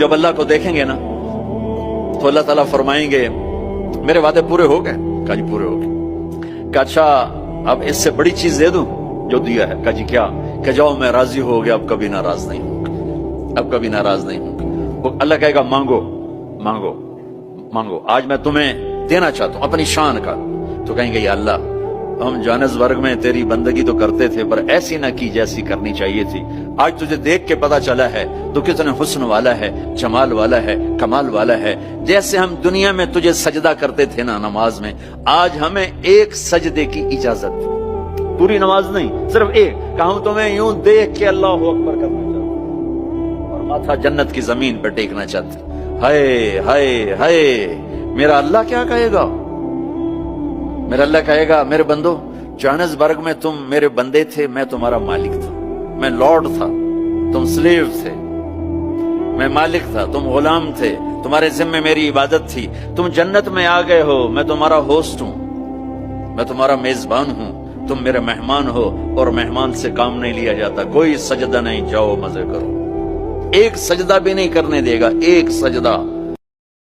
जब अल्लाह को देखेंगे ना तो अल्लाह ताला फरमाएंगे मेरे वादे पूरे हो गए? कहा जी पूरे हो गए। कहा अच्छा अब इससे बड़ी चीज दे दूं जो दिया है? कहा जी क्या? कि जाओ मैं राजी हो गया, अब कभी नाराज नहीं हूं, अब कभी नाराज नहीं हूं। वो अल्लाह कहेगा मांगो मांगो मांगो, आज मैं तुम्हें देना चाहता हूं अपनी शान का। तो कहेंगे या अल्लाह हम जोहानिसबर्ग में तेरी बंदगी तो करते थे पर ऐसी ना की जैसी करनी चाहिए थी। आज तुझे देख के पता चला है तो कितने हुस्न वाला है, जमाल वाला है, कमाल वाला है। जैसे हम दुनिया में तुझे सजदा करते थे ना नमाज में, आज हमें एक सजदे की इजाजत, पूरी नमाज नहीं सिर्फ एक। कहूं तुम्हें यूं देख के अल्लाह अकबर करना चाहते और माथा जन्नत की जमीन पर टेकना चाहते। हाय हाय हाय, मेरा अल्लाह क्या कहेगा? मेरा अल्लाह कहेगा मेरे बंदो जोहानिसबर्ग में तुम मेरे बंदे थे, मैं तुम्हारा मालिक था, मैं लॉर्ड था, तुम स्लेव थे, मैं मालिक था, तुम गुलाम थे, तुम्हारे जिम्मे मेरी इबादत थी। तुम जन्नत में आ गए हो, मैं तुम्हारा होस्ट हूं, मैं तुम्हारा मेजबान हूं, तुम मेरे मेहमान हो और मेहमान से काम नहीं लिया जाता। कोई सजदा नहीं, जाओ मजे करो। एक सजदा भी नहीं करने देगा, एक सजदा।